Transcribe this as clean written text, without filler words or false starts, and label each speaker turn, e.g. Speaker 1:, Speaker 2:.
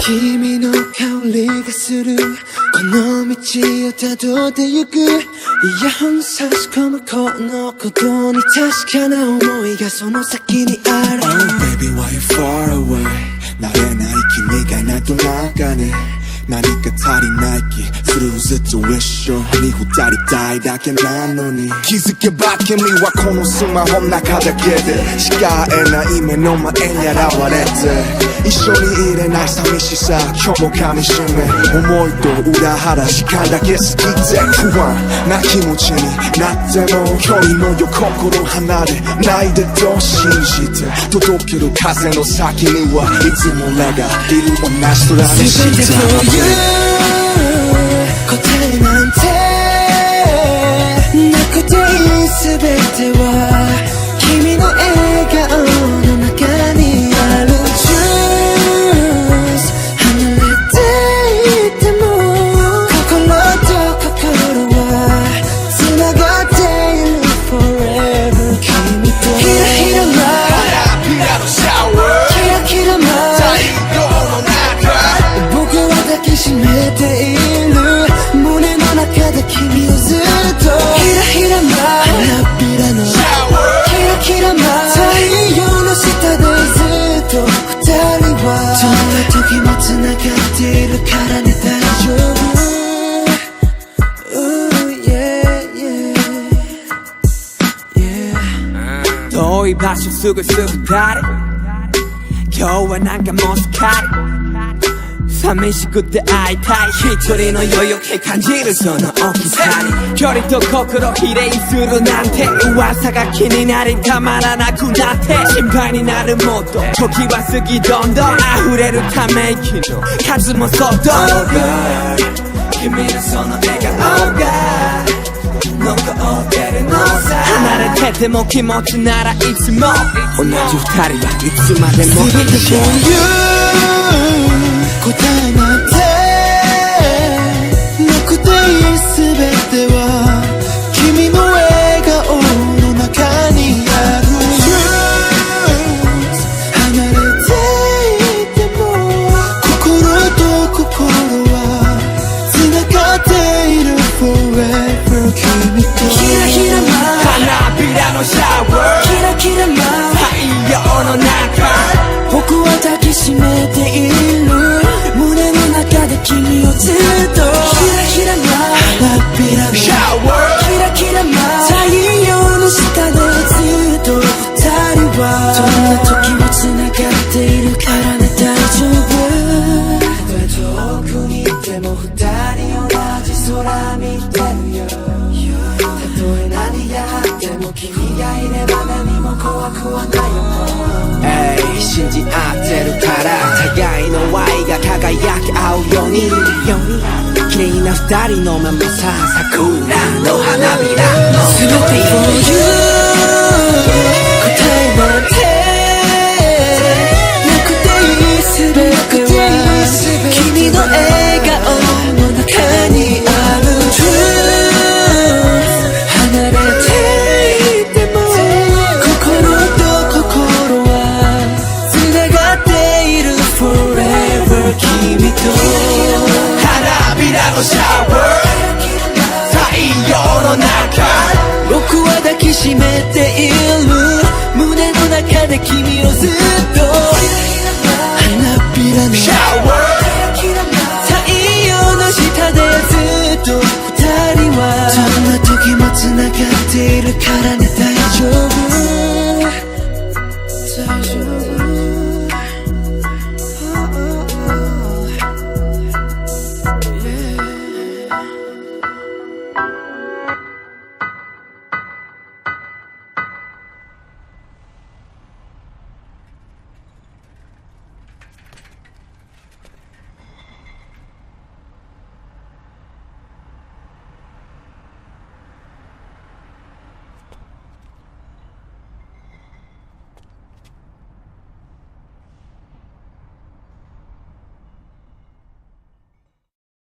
Speaker 1: 君の香りがするこの道をたどってゆくイヤホン差し込むこのことに確かな思いがその先にある
Speaker 2: Oh baby why you far away慣れない君がいないと中ね何か足りない気するずっと一緒に二人たいだけなのに気づけば君はこのスマホの中だけでしか会えない目の前に現れて一緒にいれない寂しさ今日も噛みしめ思いと裏腹時間だけ過ぎて不安な気持ちになっても距離のよ心離れないでと信じて届ける風の先にはいつも俺がいる同じ空にして
Speaker 1: 答えなんてなくていいすべては君の笑顔の中にある Just 離れていても心と心は繋がっている Forever 君とひらひら舞う
Speaker 2: 花びらのシャワー
Speaker 1: キラキラ舞う
Speaker 2: 太陽の中
Speaker 1: 僕は抱きしめている胸の中で君をずっとひらひら舞う花びらのキラキラ舞う太陽の下でずっと二人はどんな時も繋がっているからね大丈夫 Ooh, yeah, yeah, yeah.
Speaker 3: 遠い場所すぐすぐ誰今日はなんかもうすっかり寂しくて会いたい一人の余裕気感じるその大きさに距離と心比例するなんて噂が気になりたまらなくなって心配になるもっと時は過ぎどんどん溢れるため息の数もそっと Oh God 君のその笑顔が残ってるのさ離れてても気持ちならいつも同じ二人はいつまでも
Speaker 1: 全て For you 答えなんてなくていいすべては君の笑顔の中にある Truth 離れていても心と心は繋がっている Forever 君とひらひら舞う
Speaker 3: 花びらのシャワー
Speaker 1: キラキラ舞う
Speaker 3: 太陽の中
Speaker 1: 僕は抱きしめている胸の中で君をずっとひらひら舞う花びらの
Speaker 3: シャワー
Speaker 1: キラキラ舞う太陽の下でずっと二人はどんな時も繋がっているからね大丈夫遠くにいても二人同じ空見てるよたとえ何があっても君がいれば何も怖くはないよ
Speaker 3: 信じ合ってるから互いの愛が輝き合うように綺麗な二人のままさ桜の花びらの全て For you
Speaker 1: 答えなんてなくていいすべては君の笑顔の中にある Truth 離れていても心と心は繋がっている Forever 君と
Speaker 3: 花びらのシャワー太陽の中
Speaker 1: 僕は抱きしめている胸の中で君をずっと花びらの
Speaker 3: シャワー
Speaker 1: 太陽の下でずっと二人はどんな時も繋がっているからね大丈夫大丈夫